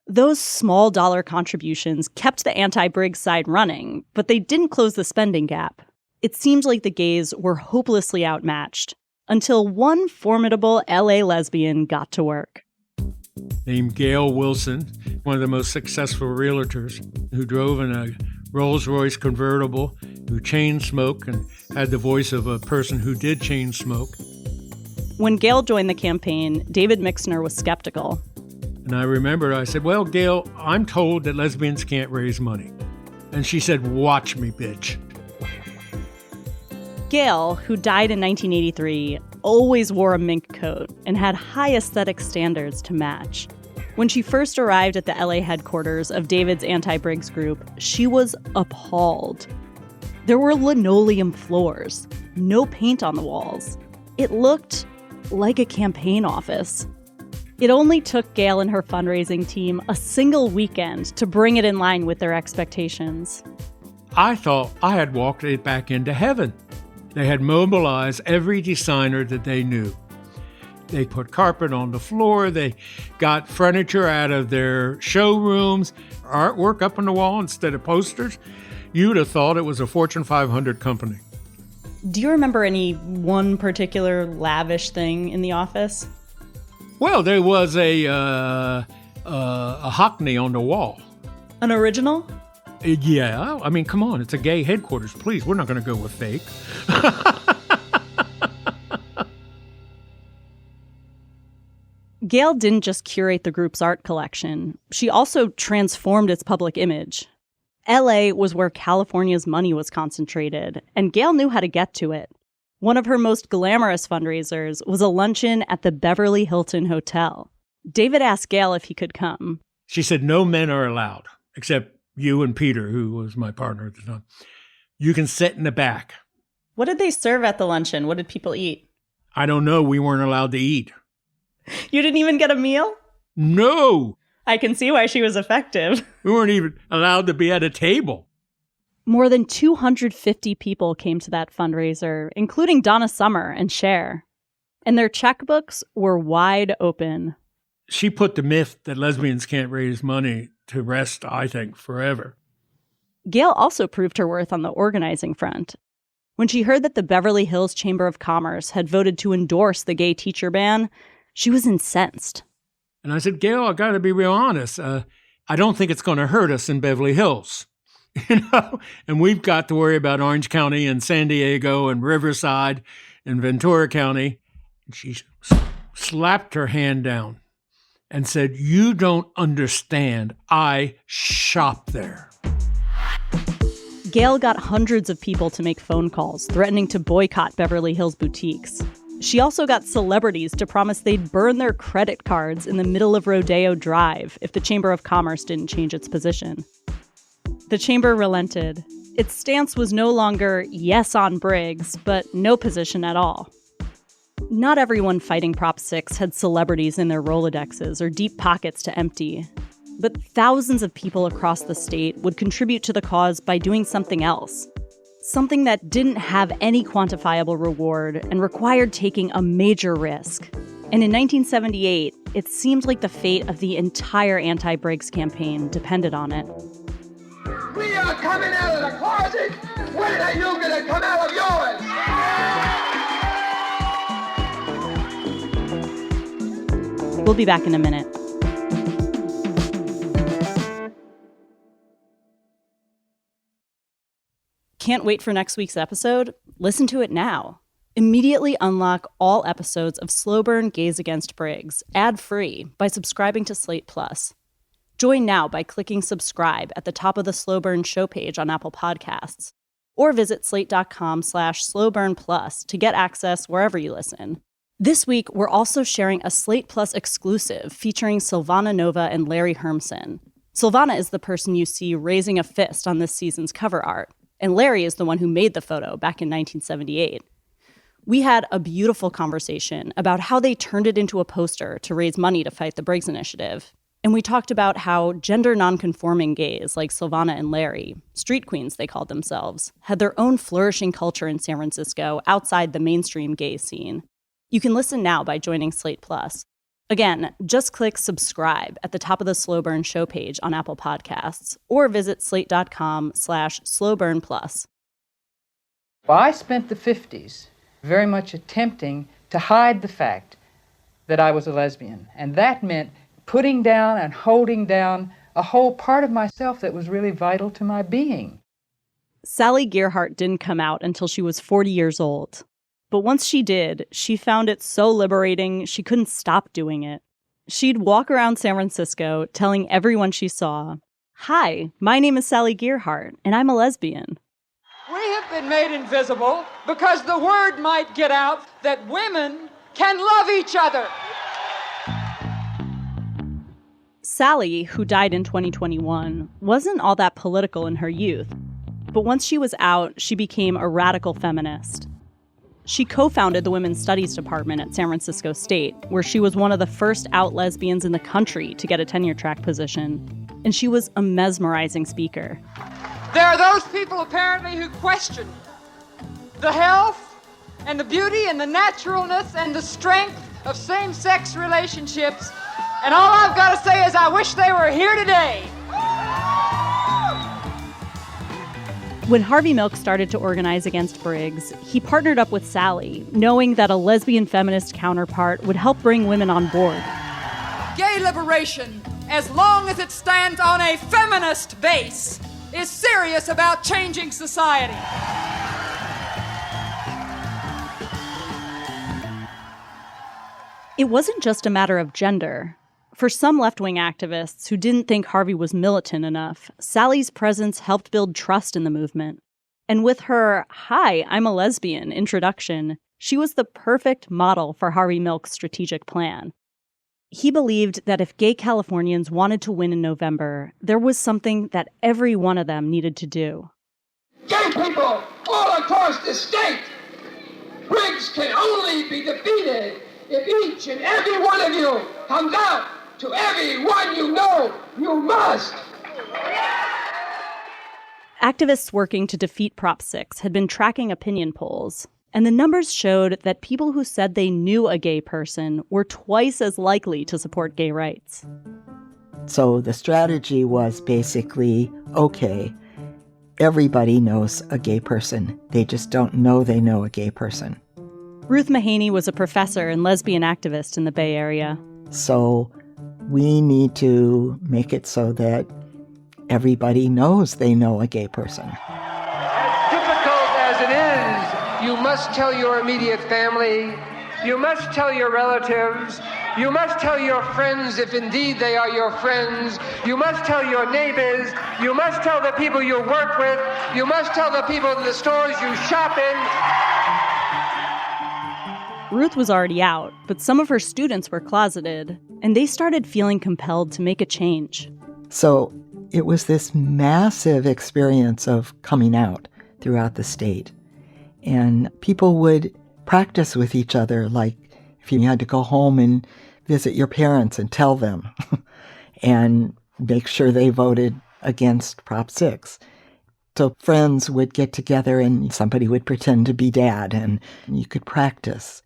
Those small dollar contributions kept the anti-Briggs side running, but they didn't close the spending gap. It seemed like the gays were hopelessly outmatched, until one formidable LA lesbian got to work. Named Gail Wilson, one of the most successful realtors, who drove in a Rolls-Royce convertible, who chain smoked and had the voice of a person who did chain smoke. When Gail joined the campaign, David Mixner was skeptical. And I remember I said, well, Gail, I'm told that lesbians can't raise money. And she said, watch me, bitch. Gail, who died in 1983, always wore a mink coat and had high aesthetic standards to match. When she first arrived at the LA headquarters of David's anti-Briggs group, she was appalled. There were linoleum floors, no paint on the walls. It looked like a campaign office. It only took Gail and her fundraising team a single weekend to bring it in line with their expectations. I thought I had walked it back into heaven. They had mobilized every designer that they knew. They put carpet on the floor. They got furniture out of their showrooms, artwork up on the wall instead of posters. You'd have thought it was a Fortune 500 company. Do you remember any one particular lavish thing in the office? Well, there was a Hockney on the wall. An original? Yeah. I mean, come on. It's a gay headquarters. Please, we're not going to go with fake. Gail didn't just curate the group's art collection. She also transformed its public image. LA was where California's money was concentrated, and Gail knew how to get to it. One of her most glamorous fundraisers was a luncheon at the Beverly Hilton Hotel. David asked Gail if he could come. She said, no men are allowed, except you and Peter, who was my partner at the time. You can sit in the back. What did they serve at the luncheon? What did people eat? I don't know. We weren't allowed to eat. You didn't even get a meal? No. I can see why she was effective. We weren't even allowed to be at a table. More than 250 people came to that fundraiser, including Donna Summer and Cher. And their checkbooks were wide open. She put the myth that lesbians can't raise money to rest, I think, forever. Gail also proved her worth on the organizing front. When she heard that the Beverly Hills Chamber of Commerce had voted to endorse the gay teacher ban, she was incensed. And I said, Gail, I got to be real honest. I don't think it's going to hurt us in Beverly Hills. And we've got to worry about Orange County and San Diego and Riverside and Ventura County. And she slapped her hand down and said, you don't understand. I shop there. Gail got hundreds of people to make phone calls, threatening to boycott Beverly Hills boutiques. She also got celebrities to promise they'd burn their credit cards in the middle of Rodeo Drive if the Chamber of Commerce didn't change its position. The chamber relented. Its stance was no longer yes on Briggs, but no position at all. Not everyone fighting Prop 6 had celebrities in their Rolodexes or deep pockets to empty. But thousands of people across the state would contribute to the cause by doing something else. Something that didn't have any quantifiable reward and required taking a major risk. And in 1978, it seemed like the fate of the entire anti-Briggs campaign depended on it. We are coming out of the closet. When are you going to come out of yours? We'll be back in a minute. Can't wait for next week's episode? Listen to it now. Immediately unlock all episodes of Slow Burn Gays Against Briggs, ad-free, by subscribing to Slate Plus. Join now by clicking subscribe at the top of the Slow Burn show page on Apple Podcasts. Or visit slate.com/slowburnplus to get access wherever you listen. This week, we're also sharing a Slate Plus exclusive featuring Silvana Nova and Larry Hermsen. Silvana is the person you see raising a fist on this season's cover art, and Larry is the one who made the photo back in 1978. We had a beautiful conversation about how they turned it into a poster to raise money to fight the Briggs Initiative. And we talked about how gender nonconforming gays like Silvana and Larry, street queens they called themselves, had their own flourishing culture in San Francisco outside the mainstream gay scene. You can listen now by joining Slate Plus. Again, just click subscribe at the top of the Slow Burn show page on Apple Podcasts or visit slate.com/slowburnplus. Well, I spent the 50s very much attempting to hide the fact that I was a lesbian. And that meant putting down and holding down a whole part of myself that was really vital to my being. Sally Gearhart didn't come out until she was 40 years old. But once she did, she found it so liberating she couldn't stop doing it. She'd walk around San Francisco telling everyone she saw, "Hi, my name is Sally Gearhart, and I'm a lesbian." We have been made invisible because the word might get out that women can love each other. Sally, who died in 2021, wasn't all that political in her youth. But once she was out, she became a radical feminist. She co-founded the Women's Studies Department at San Francisco State, where she was one of the first out lesbians in the country to get a tenure-track position. And she was a mesmerizing speaker. There are those people, apparently, who question the health and the beauty and the naturalness and the strength of same-sex relationships. And all I've got to say is I wish they were here today. When Harvey Milk started to organize against Briggs, he partnered up with Sally, knowing that a lesbian feminist counterpart would help bring women on board. Gay liberation, as long as it stands on a feminist base, is serious about changing society. It wasn't just a matter of gender. For some left-wing activists who didn't think Harvey was militant enough, Sally's presence helped build trust in the movement. And with her, "Hi, I'm a lesbian" introduction, she was the perfect model for Harvey Milk's strategic plan. He believed that if gay Californians wanted to win in November, there was something that every one of them needed to do. Gay people all across the state, Briggs can only be defeated if each and every one of you comes out to everyone you know you must. Activists working to defeat Prop 6 had been tracking opinion polls, and the numbers showed that people who said they knew a gay person were twice as likely to support gay rights. So the strategy was basically, okay, everybody knows a gay person. They just don't know they know a gay person. Ruth Mahaney was a professor and lesbian activist in the Bay Area. So we need to make it so that everybody knows they know a gay person. As difficult as it is, you must tell your immediate family, you must tell your relatives, you must tell your friends if indeed they are your friends, you must tell your neighbors, you must tell the people you work with, you must tell the people in the stores you shop in. Ruth was already out, but some of her students were closeted, and they started feeling compelled to make a change. So it was this massive experience of coming out throughout the state. And people would practice with each other, like if you had to go home and visit your parents and tell them and make sure they voted against Prop 6. So friends would get together and somebody would pretend to be dad and you could practice.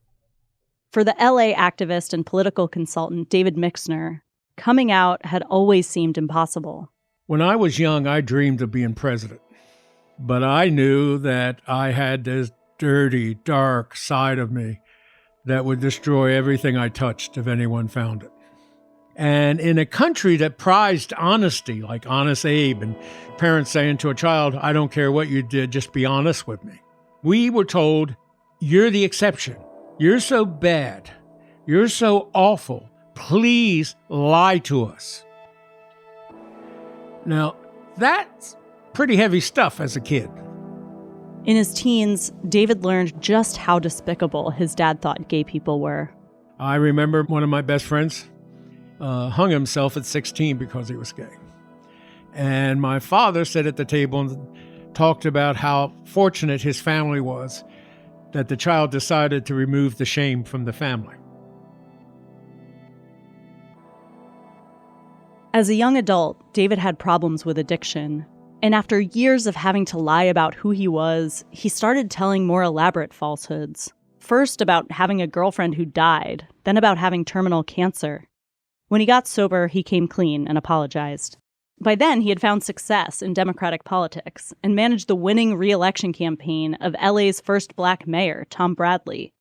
For the LA activist and political consultant David Mixner, coming out had always seemed impossible. When I was young, I dreamed of being president. But I knew that I had this dirty, dark side of me that would destroy everything I touched if anyone found it. And in a country that prized honesty, like Honest Abe, and parents saying to a child, "I don't care what you did, just be honest with me," we were told, "You're the exception. You're so bad. You're so awful. Please lie to us." Now, that's pretty heavy stuff as a kid. In his teens, David learned just how despicable his dad thought gay people were. I remember one of my best friends hung himself at 16 because he was gay. And my father sat at the table and talked about how fortunate his family was that the child decided to remove the shame from the family. As a young adult, David had problems with addiction. And after years of having to lie about who he was, he started telling more elaborate falsehoods. First about having a girlfriend who died, then about having terminal cancer. When he got sober, he came clean and apologized. By then, he had found success in Democratic politics and managed the winning re-election campaign of LA's first black mayor, Tom Bradley.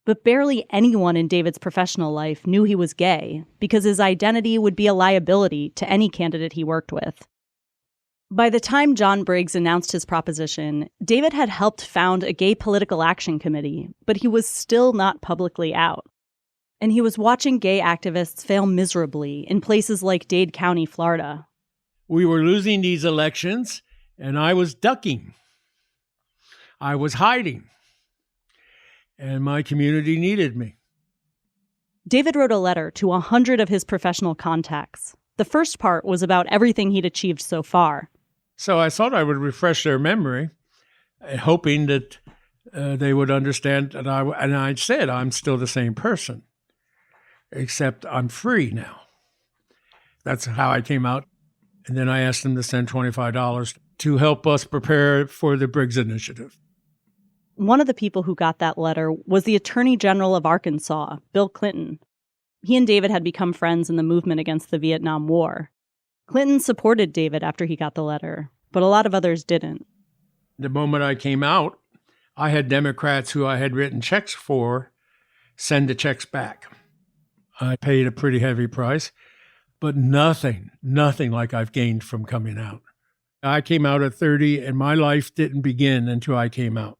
But barely anyone in David's professional life knew he was gay because his identity would be a liability to any candidate he worked with. By the time John Briggs announced his proposition, David had helped found a gay political action committee, but he was still not publicly out. And he was watching gay activists fail miserably in places like Dade County, Florida. We were losing these elections, and I was ducking. I was hiding. And my community needed me. David wrote a letter to 100 of his professional contacts. The first part was about everything he'd achieved so far. So I thought I would refresh their memory, hoping that they would understand that I said, I'm still the same person, except I'm free now. That's how I came out. And then I asked them to send $25 to help us prepare for the Briggs Initiative. One of the people who got that letter was the Attorney General of Arkansas, Bill Clinton. He and David had become friends in the movement against the Vietnam War. Clinton supported David after he got the letter, but a lot of others didn't. The moment I came out, I had Democrats who I had written checks for send the checks back. I paid a pretty heavy price, but nothing like I've gained from coming out. I came out at 30, and my life didn't begin until I came out.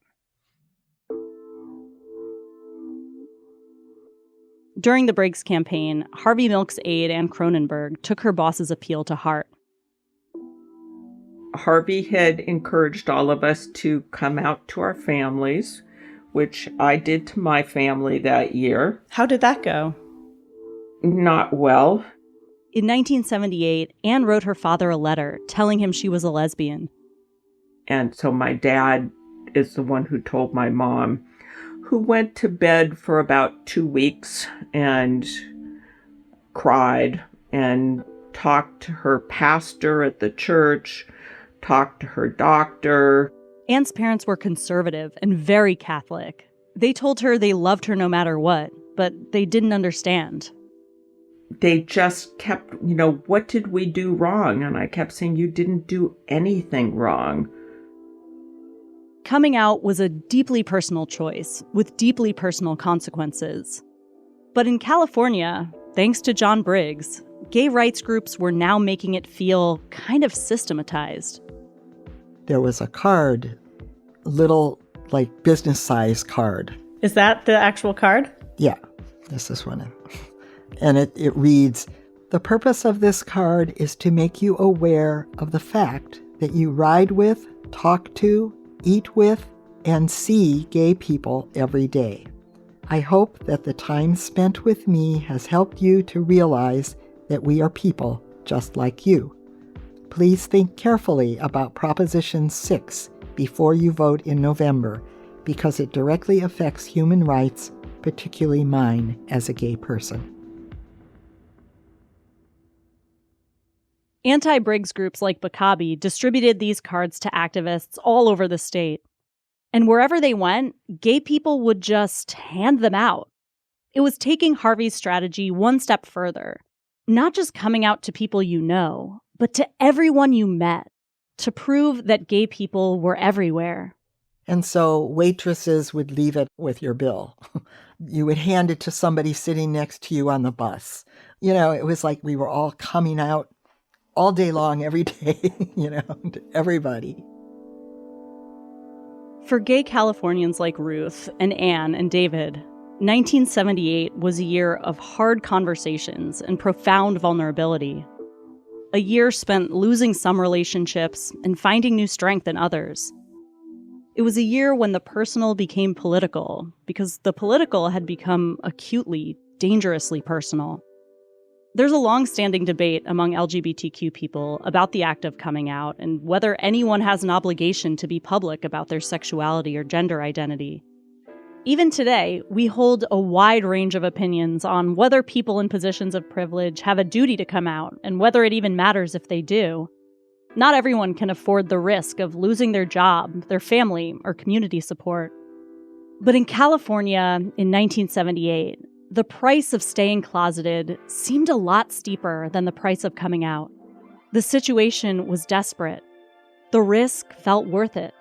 During the Briggs campaign, Harvey Milk's aide, Ann Cronenberg, took her boss's appeal to heart. Harvey had encouraged all of us to come out to our families, which I did to my family that year. How did that go? Not well. In 1978, Ann wrote her father a letter telling him she was a lesbian. And so my dad is the one who told my mom, who went to bed for about 2 weeks and cried and talked to her pastor at the church, talked to her doctor. Ann's parents were conservative and very Catholic. They told her they loved her no matter what, but they didn't understand. They just kept, what did we do wrong? And I kept saying, you didn't do anything wrong. Coming out was a deeply personal choice with deeply personal consequences. But in California, thanks to John Briggs, gay rights groups were now making it feel kind of systematized. There was a card, little, business-size card. Is that the actual card? Yeah, this is one. And it reads, "The purpose of this card is to make you aware of the fact that you ride with, talk to, eat with, and see gay people every day. I hope that the time spent with me has helped you to realize that we are people just like you. Please think carefully about Proposition 6 before you vote in November, because it directly affects human rights, particularly mine as a gay person." Anti-Briggs groups like Bakabi distributed these cards to activists all over the state. And wherever they went, gay people would just hand them out. It was taking Harvey's strategy one step further. Not just coming out to people you know, but to everyone you met, to prove that gay people were everywhere. And so waitresses would leave it with your bill. You would hand it to somebody sitting next to you on the bus. It was like we were all coming out all day long, every day, to everybody. For gay Californians like Ruth and Ann and David, 1978 was a year of hard conversations and profound vulnerability. A year spent losing some relationships and finding new strength in others. It was a year when the personal became political, because the political had become acutely, dangerously personal. There's a long-standing debate among LGBTQ people about the act of coming out and whether anyone has an obligation to be public about their sexuality or gender identity. Even today, we hold a wide range of opinions on whether people in positions of privilege have a duty to come out and whether it even matters if they do. Not everyone can afford the risk of losing their job, their family, or community support. But in California in 1978, the price of staying closeted seemed a lot steeper than the price of coming out. The situation was desperate. The risk felt worth it.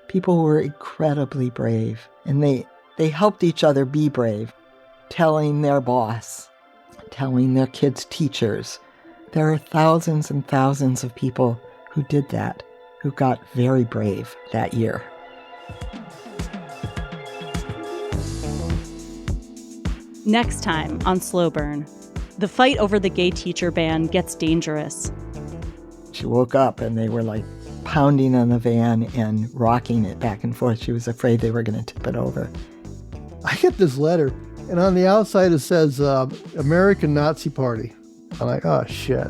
People were incredibly brave, and they helped each other be brave, telling their boss, telling their kids' teachers. There are thousands and thousands of people who did that, who got very brave that year. Next time on Slow Burn, the fight over the gay teacher ban gets dangerous. She woke up and they were pounding on the van and rocking it back and forth. She was afraid they were going to tip it over. I get this letter, and on the outside it says, American Nazi Party. I'm like, oh, shit.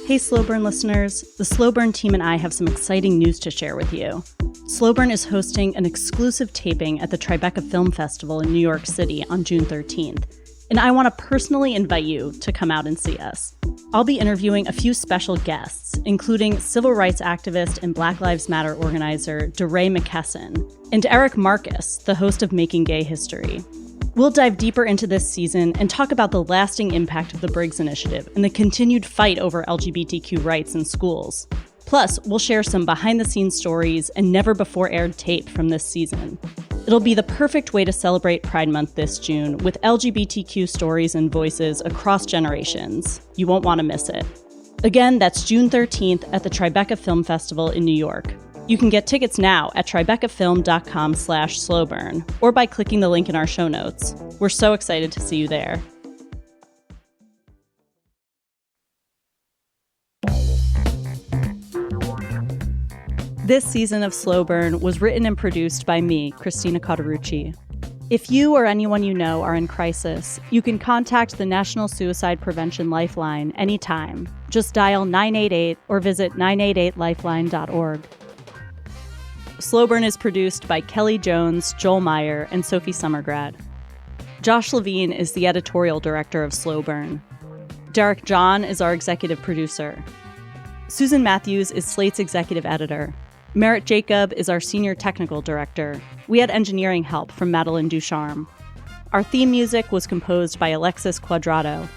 Hey, Slow Burn listeners. The Slow Burn team and I have some exciting news to share with you. Slow Burn is hosting an exclusive taping at the Tribeca Film Festival in New York City on June 13th, and I want to personally invite you to come out and see us. I'll be interviewing a few special guests, including civil rights activist and Black Lives Matter organizer DeRay McKesson, and Eric Marcus, the host of Making Gay History. We'll dive deeper into this season and talk about the lasting impact of the Briggs Initiative and the continued fight over LGBTQ rights in schools. Plus, we'll share some behind-the-scenes stories and never-before-aired tape from this season. It'll be the perfect way to celebrate Pride Month this June with LGBTQ stories and voices across generations. You won't want to miss it. Again, that's June 13th at the Tribeca Film Festival in New York. You can get tickets now at tribecafilm.com/slowburn or by clicking the link in our show notes. We're so excited to see you there. This season of Slow Burn was written and produced by me, Christina Cauterucci. If you or anyone you know are in crisis, you can contact the National Suicide Prevention Lifeline anytime. Just dial 988 or visit 988lifeline.org. Slow Burn is produced by Kelly Jones, Joel Meyer, and Sophie Summergrad. Josh Levin is the editorial director of Slow Burn. Derek John is our executive producer. Susan Matthews is Slate's executive editor. Merritt Jacob is our senior technical director. We had engineering help from Madeline Ducharme. Our theme music was composed by Alexis Cuadrado.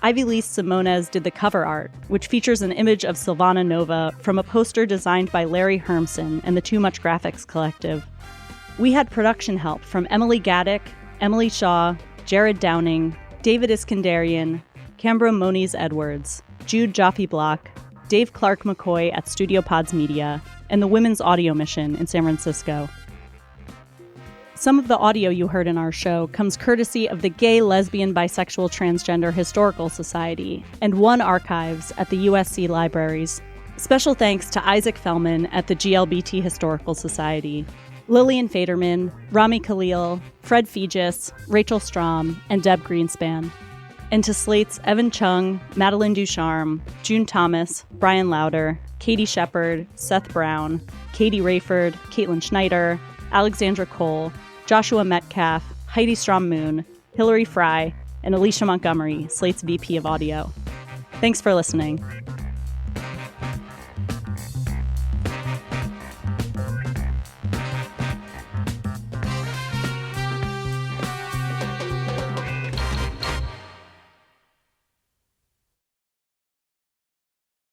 Ivy Lee Simones did the cover art, which features an image of Silvana Nova from a poster designed by Larry Hermson and the Too Much Graphics Collective. We had production help from Emily Gaddick, Emily Shaw, Jared Downing, David Iskandarian, Canberra Moniz Edwards, Jude Jaffe-Block, Dave Clark McCoy at Studio Pods Media, and the Women's Audio Mission in San Francisco. Some of the audio you heard in our show comes courtesy of the Gay, Lesbian, Bisexual, Transgender Historical Society and One Archives at the USC Libraries. Special thanks to Isaac Fellman at the GLBT Historical Society, Lillian Faderman, Rami Khalil, Fred Fegis, Rachel Strom, and Deb Greenspan. And to Slate's Evan Chung, Madeline Ducharme, June Thomas, Brian Lauder, Katie Shepard, Seth Brown, Katie Rayford, Caitlin Schneider, Alexandra Cole, Joshua Metcalf, Heidi Strom-Moon, Hillary Fry, and Alicia Montgomery, Slate's VP of Audio. Thanks for listening.